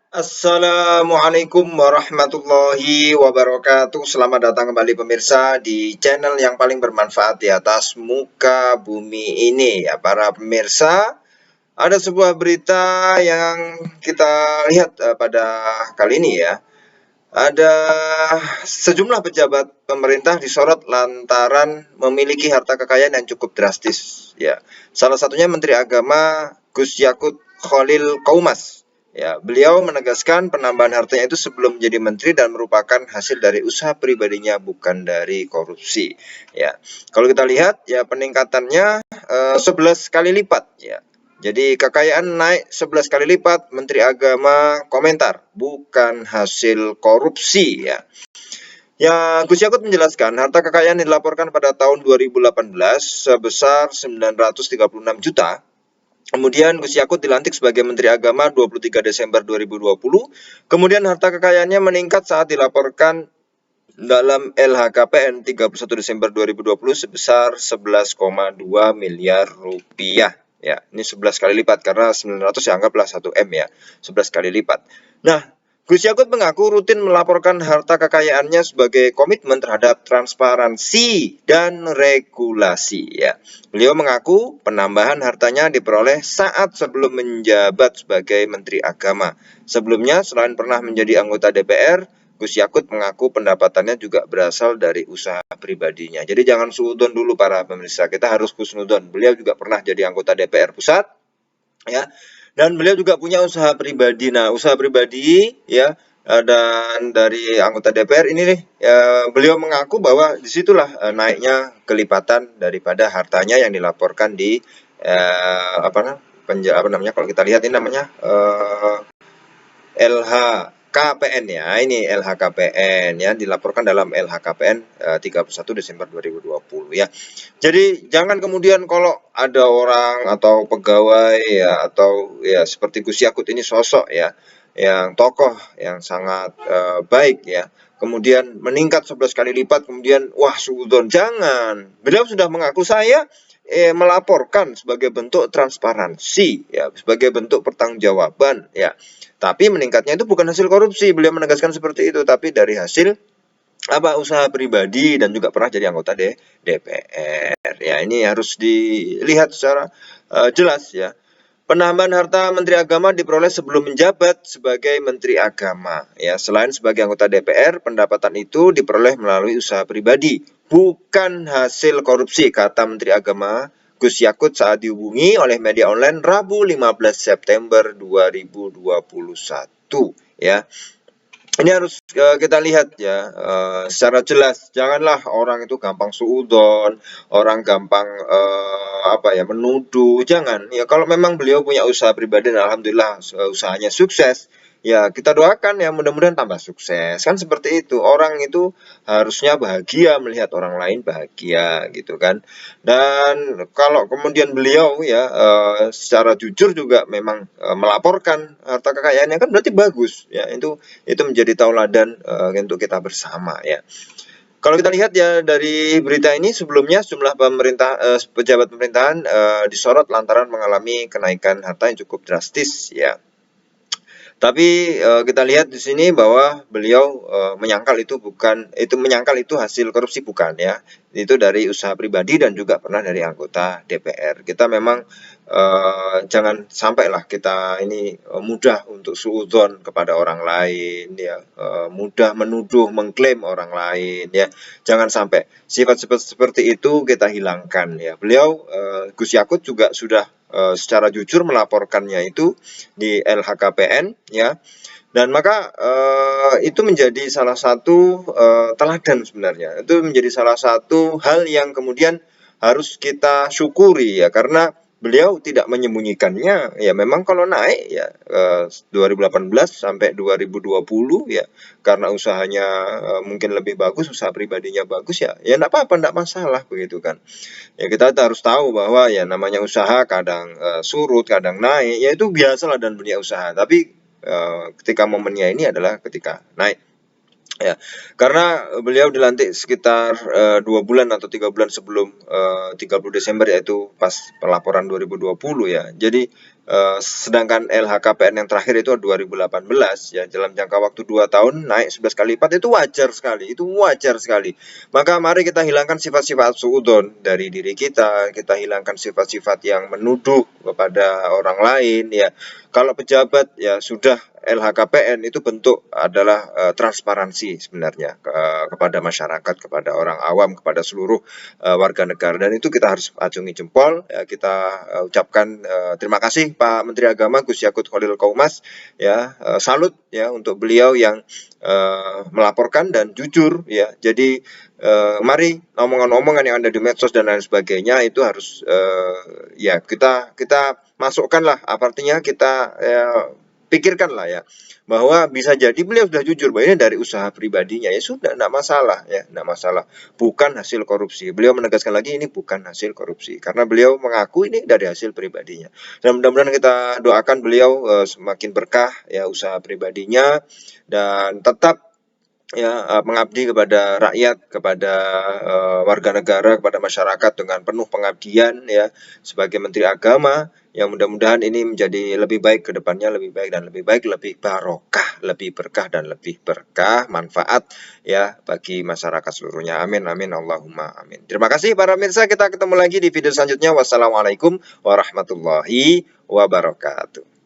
Assalamualaikum warahmatullahi wabarakatuh. Selamat datang kembali pemirsa di channel yang paling bermanfaat di atas muka bumi ini ya para pemirsa. Ada sebuah berita yang kita lihat pada kali ini ya. Ada sejumlah pejabat pemerintah disorot lantaran memiliki harta kekayaan yang cukup drastis ya. Salah satunya Menteri Agama Gus Yakut Khalil Qaumas. Ya, beliau menegaskan penambahan hartanya itu sebelum menjadi menteri dan merupakan hasil dari usaha pribadinya bukan dari korupsi. Ya. Kalau kita lihat ya peningkatannya 11 kali lipat ya. Jadi kekayaan naik 11 kali lipat, Menteri Agama komentar, bukan hasil korupsi ya. Ya, Gus Yakut menjelaskan harta kekayaan dilaporkan pada tahun 2018 sebesar 936 juta. Kemudian Gus Yakut dilantik sebagai Menteri Agama 23 Desember 2020. Kemudian harta kekayaannya meningkat saat dilaporkan dalam LHKPN 31 Desember 2020 sebesar 11,2 miliar rupiah. Ya, ini 11 kali lipat karena 900 ya anggaplah 1 M ya, 11 kali lipat. Nah, Gus Yakut mengaku rutin melaporkan harta kekayaannya sebagai komitmen terhadap transparansi dan regulasi ya. Beliau mengaku penambahan hartanya diperoleh saat sebelum menjabat sebagai Menteri Agama. Sebelumnya selain pernah menjadi anggota DPR, Gus Yakut mengaku pendapatannya juga berasal dari usaha pribadinya. Jadi jangan suudon dulu para pemirsa, kita harus husnudon. Beliau juga pernah jadi anggota DPR pusat, ya, dan beliau juga punya usaha pribadi. Nah, usaha pribadi, ya, dan dari anggota DPR ini nih, beliau mengaku bahwa disitulah naiknya kelipatan daripada hartanya yang dilaporkan di apa namanya kalau kita lihat ini namanya LHKPN ya, ini LHKPN ya, dilaporkan dalam LHKPN 31 Desember 2020 ya. Jadi jangan kemudian kalau ada orang atau pegawai ya atau ya seperti Gus Yakut ini sosok ya yang tokoh yang sangat baik ya. Kemudian meningkat 11 kali lipat kemudian wah suudon, jangan. Beliau sudah mengaku saya melaporkan sebagai bentuk transparansi ya, sebagai bentuk pertanggungjawaban ya. Tapi meningkatnya itu bukan hasil korupsi, beliau menegaskan seperti itu, tapi dari hasil usaha pribadi dan juga pernah jadi anggota DPR. Ya, ini harus dilihat secara jelas ya. Penambahan harta Menteri Agama diperoleh sebelum menjabat sebagai Menteri Agama. Ya, selain sebagai anggota DPR, pendapatan itu diperoleh melalui usaha pribadi, bukan hasil korupsi, kata Menteri Agama Gus Yakut saat dihubungi oleh media online Rabu 15 September 2021. Ya, ini harus kita lihat ya secara jelas. Janganlah orang itu gampang suudon, orang gampang menuduh. Jangan ya, kalau memang beliau punya usaha pribadi dan alhamdulillah usahanya sukses, ya kita doakan ya mudah-mudahan tambah sukses. Kan seperti itu. Orang itu harusnya bahagia melihat orang lain bahagia gitu kan. Dan kalau kemudian beliau ya secara jujur juga memang melaporkan harta kekayaannya, kan berarti bagus ya. Itu menjadi tauladan untuk kita bersama ya. Kalau kita lihat ya dari berita ini, sebelumnya sejumlah pejabat pemerintahan disorot lantaran mengalami kenaikan harta yang cukup drastis ya. Tapi kita lihat di sini bahwa beliau menyangkal itu hasil korupsi, bukan ya. Itu dari usaha pribadi dan juga pernah dari anggota DPR. Kita memang jangan sampailah kita ini mudah untuk suudzon kepada orang lain ya, mudah menuduh, mengklaim orang lain ya. Jangan sampai sifat-sifat seperti itu kita hilangkan ya. Beliau Gus Yakut juga sudah secara jujur melaporkannya itu di LHKPN ya, dan maka itu menjadi salah satu teladan sebenarnya. Itu menjadi salah satu hal yang kemudian harus kita syukuri ya, karena beliau tidak menyembunyikannya ya. Memang kalau naik ya 2018 sampai 2020 ya, karena usahanya mungkin lebih bagus, usaha pribadinya bagus ya enggak apa-apa, enggak masalah begitu kan. Ya kita harus tahu bahwa ya namanya usaha kadang surut, kadang naik, ya itu biasalah dan dunia usaha. Tapi ketika momennya ini adalah ketika naik. Ya, karena beliau dilantik sekitar 2 bulan atau 3 bulan sebelum 30 Desember, yaitu pas pelaporan 2020 ya. Jadi sedangkan LHKPN yang terakhir itu 2018 ya, dalam jangka waktu 2 tahun naik 11 kali lipat, itu wajar sekali, itu wajar sekali. Maka mari kita hilangkan sifat-sifat suudzon dari diri kita hilangkan sifat-sifat yang menuduh kepada orang lain ya. Kalau pejabat ya sudah, LHKPN itu bentuk adalah transparansi sebenarnya kepada masyarakat, kepada orang awam, kepada seluruh warga negara, dan itu kita harus acungi jempol ya. Kita ucapkan terima kasih Pak Menteri Agama Gus Yakut Khalil Qaumas ya, salut ya untuk beliau yang melaporkan dan jujur ya. Jadi mari omongan-omongan yang ada di medsos dan lain sebagainya itu harus ya kita masukkan lah, artinya kita pikirkan lah ya, bahwa bisa jadi beliau sudah jujur bahwa ini dari usaha pribadinya, ya sudah, tidak masalah ya, tidak masalah, bukan hasil korupsi. Beliau menegaskan lagi ini bukan hasil korupsi karena beliau mengaku ini dari hasil pribadinya. Dan mudah-mudahan kita doakan beliau semakin berkah ya usaha pribadinya, dan tetap ya mengabdi kepada rakyat, kepada warga negara, kepada masyarakat dengan penuh pengabdian ya sebagai Menteri Agama. Yang mudah-mudahan ini menjadi lebih baik ke depannya, lebih baik dan lebih baik, lebih barokah, lebih berkah dan lebih berkah, manfaat ya bagi masyarakat seluruhnya. Amin amin Allahumma amin. Terima kasih para pemirsa, kita ketemu lagi di video selanjutnya. Wassalamualaikum warahmatullahi wabarakatuh.